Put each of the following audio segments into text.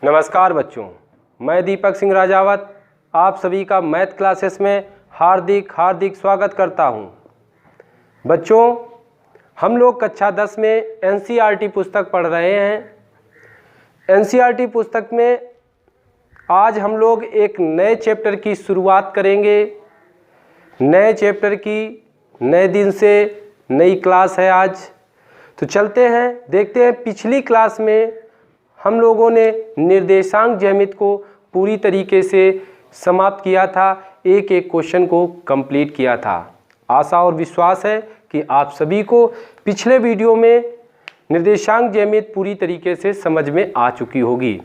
नमस्कार बच्चों, मैं दीपक सिंह राजावत आप सभी का मैथ क्लासेस में हार्दिक स्वागत करता हूं। बच्चों, हम लोग कक्षा 10 में एनसीईआरटी पुस्तक पढ़ रहे हैं। एनसीईआरटी पुस्तक में आज हम लोग एक नए चैप्टर की शुरुआत करेंगे। नए चैप्टर की नए दिन से नई क्लास है आज। तो चलते हैं, देखते हैं। पिछली क्लास में हम लोगों ने निर्देशांक ज्यामिति को पूरी तरीके से समाप्त किया था, एक एक क्वेश्चन को कंप्लीट किया था। आशा और विश्वास है कि आप सभी को पिछले वीडियो में निर्देशांक ज्यामिति पूरी तरीके से समझ में आ चुकी होगी।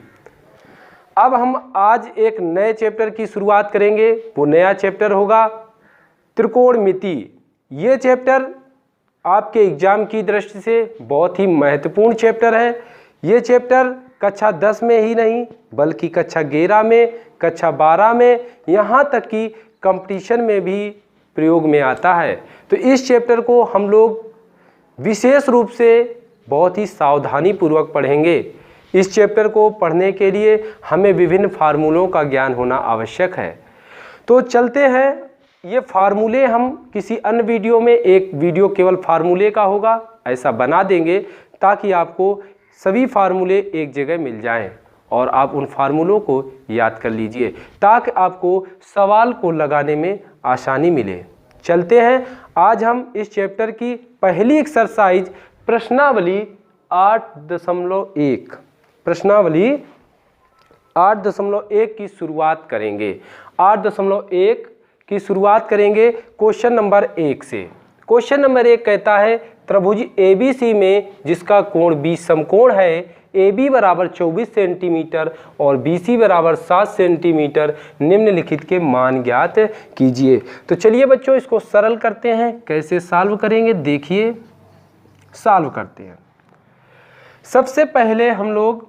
अब हम आज एक नए चैप्टर की शुरुआत करेंगे। वो नया चैप्टर होगा त्रिकोणमिति। ये चैप्टर आपके एग्जाम की दृष्टि से बहुत ही महत्वपूर्ण चैप्टर है। ये चैप्टर कक्षा 10 में ही नहीं बल्कि कक्षा 11 में, कक्षा 12 में, यहाँ तक कि कंपटीशन में भी प्रयोग में आता है। तो इस चैप्टर को हम लोग विशेष रूप से बहुत ही सावधानी पूर्वक पढ़ेंगे। इस चैप्टर को पढ़ने के लिए हमें विभिन्न फार्मूलों का ज्ञान होना आवश्यक है। तो चलते हैं। ये फार्मूले हम किसी अन्य वीडियो में, एक वीडियो केवल फार्मूले का होगा, ऐसा बना देंगे ताकि आपको सभी फार्मूले एक जगह मिल जाएं और आप उन फार्मूलों को याद कर लीजिए ताकि आपको सवाल को लगाने में आसानी मिले। चलते हैं। आज हम इस चैप्टर की पहली एक्सरसाइज प्रश्नावली 8.1 की शुरुआत करेंगे। 8.1 की शुरुआत करेंगे क्वेश्चन नंबर 1 से। क्वेश्चन नंबर 1 कहता है त्रिभुज ABC में जिसका कोण B समकोण है, AB बराबर 24 सेंटीमीटर और BC बराबर 7 सेंटीमीटर, निम्नलिखित के मान ज्ञात कीजिए। तो चलिए बच्चों, इसको सरल करते हैं। कैसे सॉल्व करेंगे देखिए, सॉल्व करते हैं। सबसे पहले हम लोग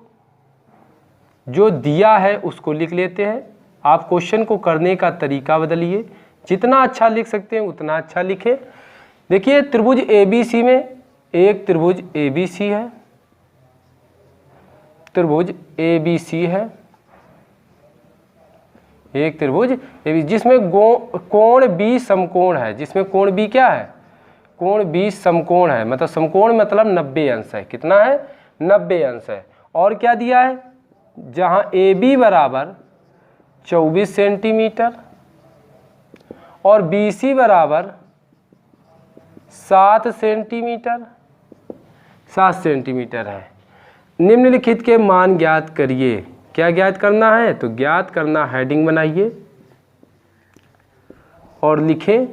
जो दिया है उसको लिख लेते हैं। आप क्वेश्चन को करने का तरीका बदलिए, जितना अच्छा लिख सकते हैं उतना अच्छा लिखें। देखिए, त्रिभुज ABC में एक त्रिभुज ABC है, त्रिभुज ABC है, एक त्रिभुज ABC जिसमें कोण B समकोण है। जिसमें कोण B क्या है? कोण B समकोण है, मतलब समकोण मतलब 90 अंश है। कितना है? 90 अंश है। और क्या दिया है? जहां AB बराबर 24 सेंटीमीटर और BC बराबर 7 सेंटीमीटर है। निम्नलिखित के मान ज्ञात करिए। क्या ज्ञात करना है? तो ज्ञात करना, हेडिंग बनाइए और लिखें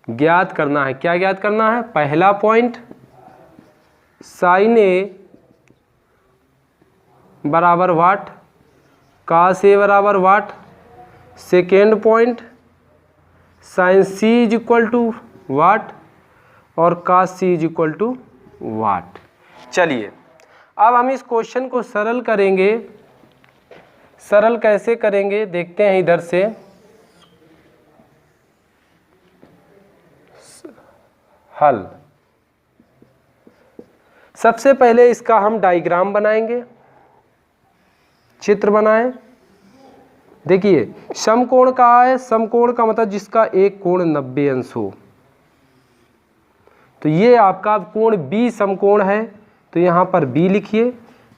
ज्ञात करना है। क्या ज्ञात करना है? पहला पॉइंट साइन A बराबर वाट, कॉस A बराबर what. Second point sine C is equal to what और cos C is equal to what. चलिए, अब हम इस क्वेश्चन को सरल करेंगे। सरल कैसे करेंगे देखते हैं। इधर से हल। सबसे पहले इसका हम डायग्राम बनाएंगे, चित्र बनाएं। देखिए, समकोण कहाँ है? समकोण का मतलब जिसका एक कोण 90 अंश हो। तो ये आपका कोण B समकोण है, तो यहाँ पर B लिखिए।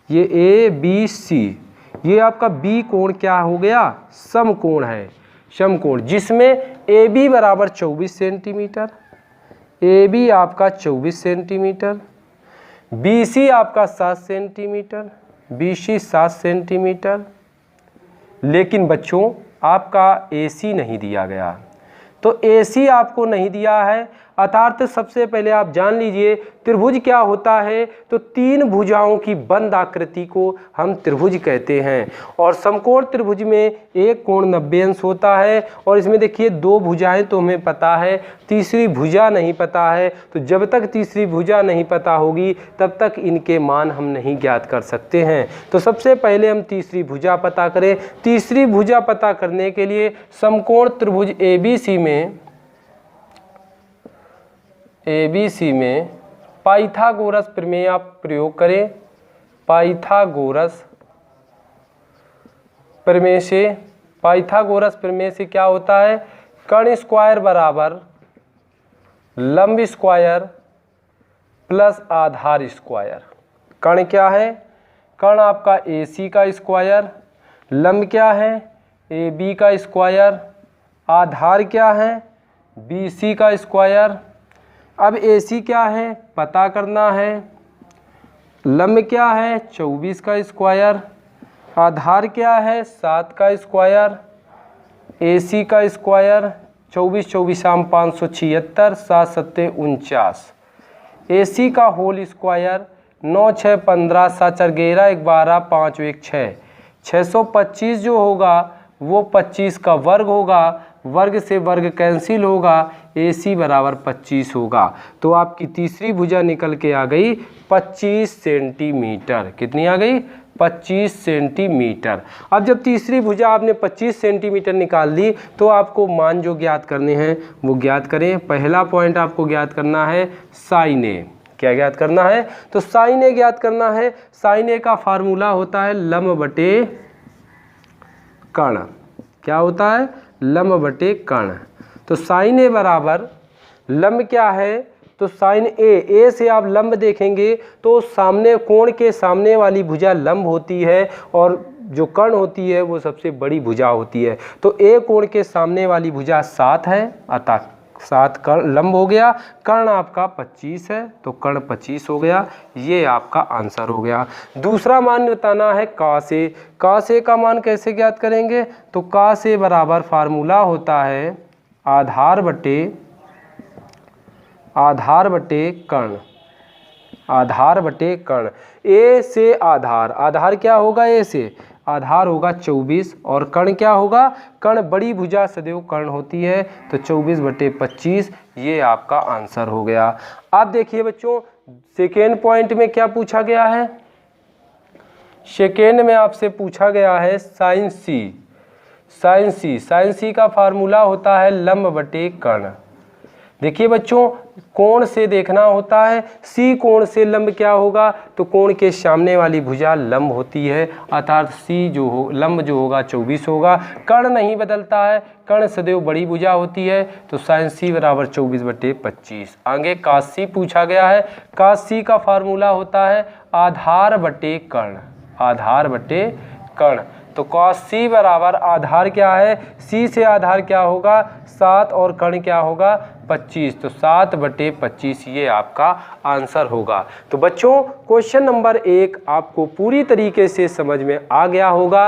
ये ABC, ये आपका B कोण क्या हो गया? समकोण है, समकोण, जिसमें AB बराबर 24 सेंटीमीटर, AB आपका 24 सेंटीमीटर, BC आपका 7 सेंटीमीटर, BC 7 सेंटीमीटर। लेकिन बच्चों आपका AC नहीं दिया गया। तो AC आपको नहीं दिया है, अर्थात सबसे पहले आप जान लीजिए त्रिभुज क्या होता है। तो तीन भुजाओं की बंद आकृति को हम त्रिभुज कहते हैं। और समकोण त्रिभुज में एक कोण 90 अंश होता है। और इसमें देखिए दो भुजाएं तो हमें पता है, तीसरी भुजा नहीं पता है। तो जब तक तीसरी भुजा नहीं पता होगी तब तक इनके मान हम नहीं ज्ञात कर सकते हैं। तो सबसे पहले हम तीसरी भुजा पता करें। तीसरी भुजा पता करने के लिए समकोण त्रिभुज ABC में पाइथागोरस प्रमेय आप प्रयोग करें। पाइथागोरस प्रमेय से, पाइथागोरस प्रमेय से क्या होता है, कर्ण स्क्वायर बराबर लंब स्क्वायर प्लस आधार स्क्वायर। कर्ण क्या है, कर्ण आपका AC का स्क्वायर, लंब क्या है AB का स्क्वायर, आधार क्या है BC का स्क्वायर। अब AC क्या है पता करना है, लंब क्या है 24 का स्क्वायर, आधार क्या है 7 का स्क्वायर, AC का स्क्वायर 24 24 आम 576, 7 7 49, AC का होल स्क्वायर 9 6 15, 7 4 11, 1 12, 5 1 6, 625 जो होगा वो 25 का वर्ग होगा, वर्ग से वर्ग कैंसिल होगा, AC बराबर 25 होगा। तो आपकी तीसरी भुजा निकल के आ गई 25 सेंटीमीटर। कितनी आ गई 25 सेंटीमीटर। अब जब तीसरी भुजा आपने 25 सेंटीमीटर निकाल ली तो आपको मान जो ज्ञात करने हैं वो ज्ञात करें। पहला पॉइंट आपको ज्ञात करना है साइन ए। क्या ज्ञात करना है, तो साइन ए ज्ञात करना है। साइन ए का फार्मूला होता है लंब बटे कर्ण। क्या होता है, लंब बटे कर्ण। तो साइन ए बराबर लंब क्या है, तो साइन ए से आप लंब देखेंगे तो सामने कोण के सामने वाली भुजा लंब होती है और जो कर्ण होती है वो सबसे बड़ी भुजा होती है। तो ए कोण के सामने वाली भुजा 7 है, अतः 7 कर्ण लंब हो गया। कर्ण आपका 25 है तो कर्ण 25 हो गया। ये आपका आंसर हो गया। दूसरा मान बताना है कास ए। कास ए का मान कैसे ज्ञात करेंगे, तो कास ए बराबर फार्मूला होता है आधार बटे कर्ण। आधार बटे कर्ण। ए से आधार, आधार क्या होगा ए से, आधार होगा 24 और कर्ण क्या होगा, कर्ण बड़ी भुजा सदैव कर्ण होती है तो 24 बटे 25 ये आपका आंसर हो गया। अब देखिए बच्चों सेकेंड पॉइंट में क्या पूछा गया है, सेकेंड में आपसे पूछा गया है साइन सी। साइन सी का फार्मूला होता है लंब बटे कर्ण। देखिए बच्चों कोण से देखना होता है, सी कोण से लंब क्या होगा, तो कोण के सामने वाली भुजा लंब होती है अर्थात सी जो हो लंब जो होगा 24 होगा। कर्ण नहीं बदलता है, कर्ण सदैव बड़ी भुजा होती है तो साइन सी बराबर 24 बटे 25। आगे कास सी पूछा गया है। कास सी का फार्मूला होता है आधार बटे कर्ण। आधार बटे कर्ण। तो कॉस सी बराबर आधार क्या है, सी से आधार क्या होगा 7 और कर्ण क्या होगा 25, तो 7 बटे 25 ये आपका आंसर होगा। तो बच्चों क्वेश्चन नंबर 1 आपको पूरी तरीके से समझ में आ गया होगा।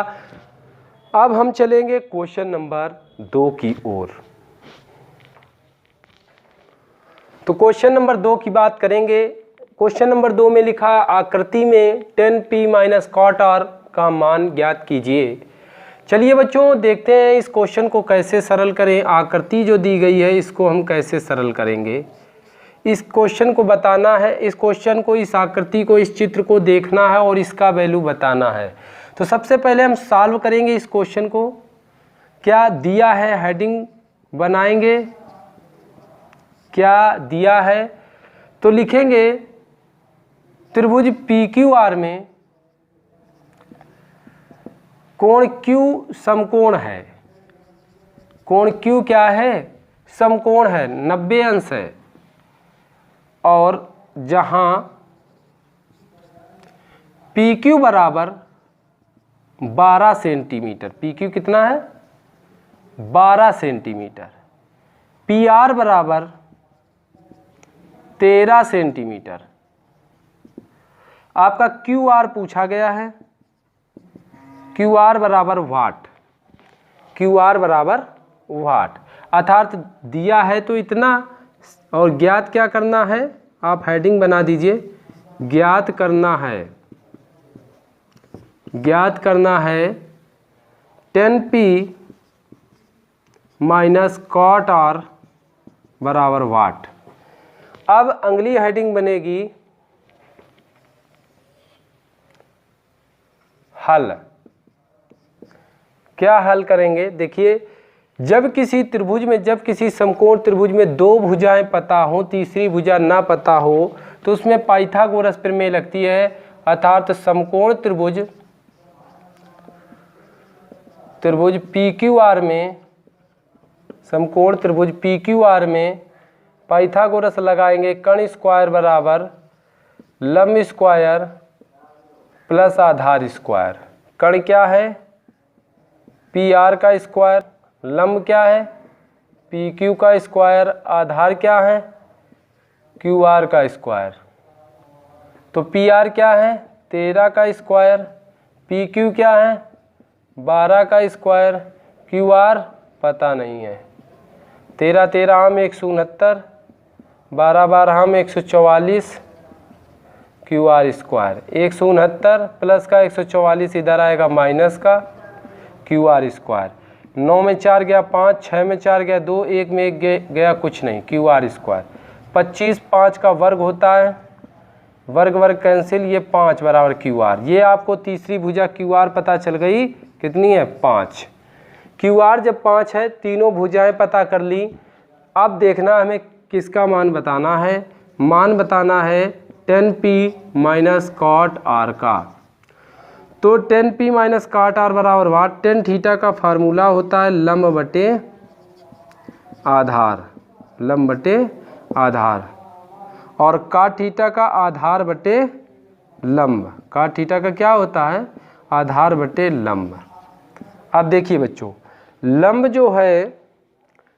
अब हम चलेंगे क्वेश्चन नंबर 2 की ओर। तो क्वेश्चन नंबर 2 की बात करेंगे। क्वेश्चन नंबर 2 में लिखा आकृति में tan p माइनस कॉट r का मान ज्ञात कीजिए। चलिए बच्चों देखते हैं इस क्वेश्चन को कैसे सरल करें। आकृति जो दी गई है इसको हम कैसे सरल करेंगे, इस क्वेश्चन को बताना है। इस क्वेश्चन को, इस आकृति को, इस चित्र को देखना है और इसका वैल्यू बताना है। तो सबसे पहले हम सॉल्व करेंगे इस क्वेश्चन को। क्या दिया है, हेडिंग बनाएंगे। क्या दिया है तो लिखेंगे त्रिभुज PQR में कोण Q समकोण है। कोण Q क्या है, समकोण है, 90 अंश है। और जहां PQ बराबर 12 सेंटीमीटर, PQ कितना है 12 सेंटीमीटर, PR बराबर 13 सेंटीमीटर। आपका QR पूछा गया है, QR बराबर वाट। QR बराबर वाट अर्थात दिया है तो इतना, और ज्ञात क्या करना है, आप हेडिंग बना दीजिए। ज्ञात करना है tan p माइनस कॉट r बराबर वाट। अब अगली हेडिंग बनेगी हल। क्या हल करेंगे, देखिए जब किसी त्रिभुज में, जब किसी समकोण त्रिभुज में 2 भुजाएं पता हो, तीसरी भुजा ना पता हो तो उसमें पाइथागोरस प्रमेय लगती है। अर्थात समकोण त्रिभुज त्रिभुज PQR में, समकोण त्रिभुज PQR में पाइथागोरस लगाएंगे। कर्ण स्क्वायर बराबर लंब स्क्वायर प्लस आधार स्क्वायर। कर्ण क्या है? PR का स्क्वायर, लंब क्या है? PQ का स्क्वायर, आधार क्या है? QR का स्क्वायर। तो PR क्या है? 13 का स्क्वायर, PQ क्या है? 12 का स्क्वायर, QR पता नहीं है। 13 13 हम 169, 12 12 हम 144, QR स्क्वायर 169 प्लस का 144 इधर आएगा माइनस का QR स्क्वायर। 9 में 4 गया 5, 6 में 4 गया 2, 1 में 1 गया कुछ नहीं, QR स्क्वायर। 25 5 का वर्ग होता है, वर्ग वर्ग कैंसिल, ये 5 बराबर QR। ये आपको तीसरी भुजा QR पता चल गई, कितनी है? 5। QR जब 5 है, तीनों भुजाएं पता कर ली। अब देखना हमें किसका मान बताना है। मान बताना है tan P minus cot R का। तो tan P minus cot R बराबर वाट? tan थीटा का फार्मूला होता है लंब बटे आधार, लंब बटे आधार, और cot थीटा का आधार बटे लंब। cot थीटा का क्या होता है? आधार बटे लंब। अब देखिए बच्चों, लंब जो है,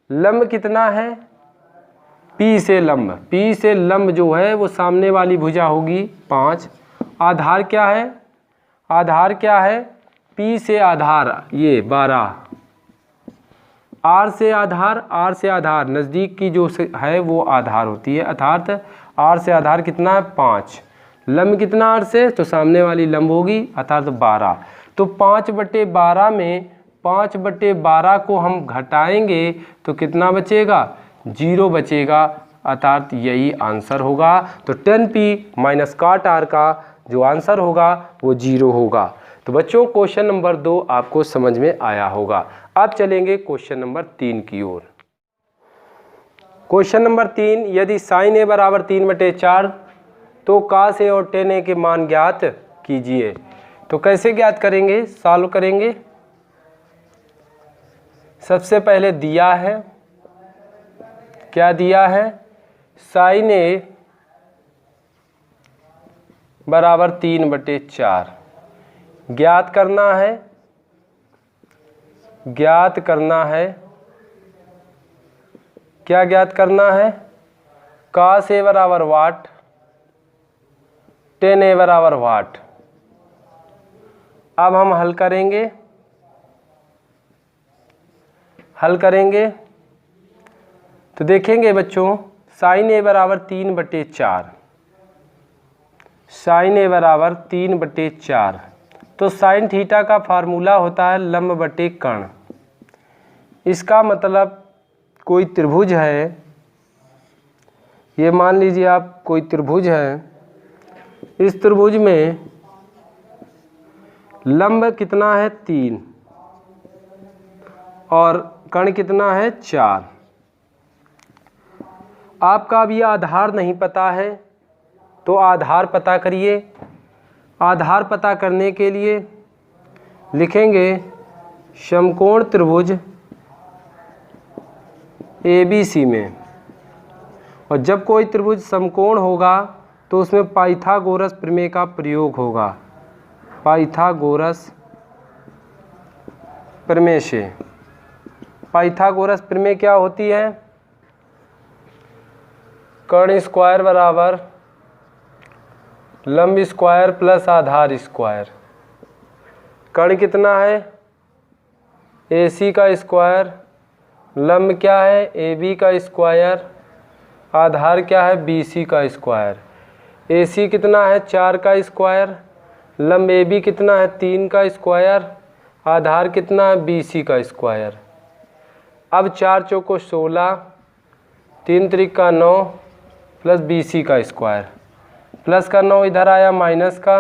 लंब कितना है? P से लंब, P से लंब जो है वो सामने वाली भुजा होगी 5। आधार क्या है? आधार क्या है? P से आधार ये 12, R से आधार, R से आधार नज़दीक की जो है वो आधार होती है, अर्थात R से आधार कितना है? 5। लंब कितना R से? तो सामने वाली लंब होगी, अर्थात 12। तो 5/12 में 5/12 को हम घटाएंगे तो कितना बचेगा? 0 बचेगा, अर्थात यही आंसर होगा। तो tan P minus cot R का जो आंसर होगा वो 0 होगा। तो बच्चों क्वेश्चन नंबर 2 आपको समझ में आया होगा। अब चलेंगे क्वेश्चन नंबर 3 की ओर। क्वेश्चन नंबर 3, यदि sin A बराबर 3/4 तो cos A और tan A के मान ज्ञात कीजिए। तो कैसे ज्ञात करेंगे? सॉल्व करेंगे। सबसे पहले दिया है, क्या दिया है? sin A बराबर 3/4 ज्ञात करना है, ज्ञात करना है, क्या ज्ञात करना है? cos A बराबर वाट, tan A बराबर वाट। अब हम हल करेंगे, हल करेंगे तो देखेंगे बच्चों, sin A बराबर 3/4, sin A बराबर 3/4। तो sin थीटा का फार्मूला होता है लंब बटे कर्ण। इसका मतलब कोई त्रिभुज है, ये मान लीजिए आप कोई त्रिभुज है, इस त्रिभुज में लंब कितना है? 3 और कर्ण कितना है? 4। आपका अभी आधार नहीं पता है तो आधार पता करिए। आधार पता करने के लिए लिखेंगे समकोण त्रिभुज ABC में, और जब कोई त्रिभुज समकोण होगा तो उसमें पाइथागोरस प्रमेय का प्रयोग होगा। पाइथागोरस प्रमेय से, पाइथागोरस प्रमेय क्या होती है? कर्ण स्क्वायर बराबर लंब स्क्वायर प्लस आधार स्क्वायर। कर्ण कितना है? AC का स्क्वायर, लंब क्या है? AB का स्क्वायर, आधार क्या है? BC का स्क्वायर। AC कितना है? 4 का स्क्वायर, लंब AB कितना है? 3 का स्क्वायर, आधार कितना है? BC का स्क्वायर। अब 4 चौको 16, 3 त्रिका 9 प्लस BC का स्क्वायर, प्लस का 9 इधर आया माइनस का,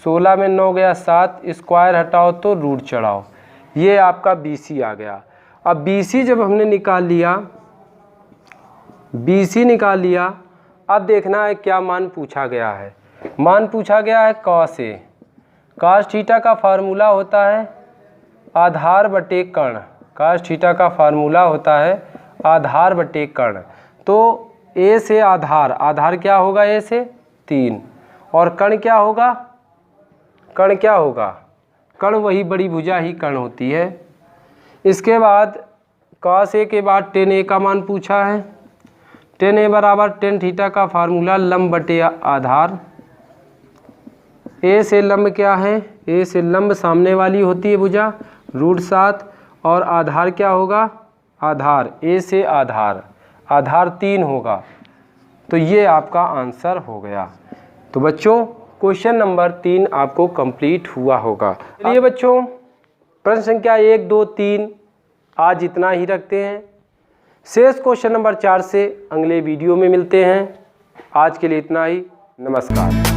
16 में 9 गया 7, स्क्वायर हटाओ तो रूट चढ़ाओ, ये आपका BC आ गया। अब BC जब हमने निकाल लिया, BC निकाल लिया, अब देखना है क्या मान पूछा गया है। मान पूछा गया है cos A। cos थीटा का फार्मूला होता है आधार बटे कर्ण, cos थीटा का फार्मूला होता है आधार बटे कर्ण। तो a से आधार, आधार क्या होगा a से 3, और कर्ण क्या होगा, कर्ण क्या होगा, कर्ण वही बड़ी भुजा ही कर्ण होती है। इसके बाद cos a के बाद tan a का मान पूछा है, tan a बराबर tan थीटा का फार्मूला लंब बटे आधार। a से लंब क्या है, a से लंब सामने वाली होती है भुजा √7, और आधार क्या होगा, आधार a से आधार, आधार 3 होगा। तो ये आपका आंसर हो गया। तो बच्चों क्वेश्चन नंबर 3 आपको कंप्लीट हुआ होगा। चलिए बच्चों प्रश्न संख्या 1, 2, 3 आज इतना ही रखते हैं। शेष क्वेश्चन नंबर 4 से अगले वीडियो में मिलते हैं। आज के लिए इतना ही, नमस्कार।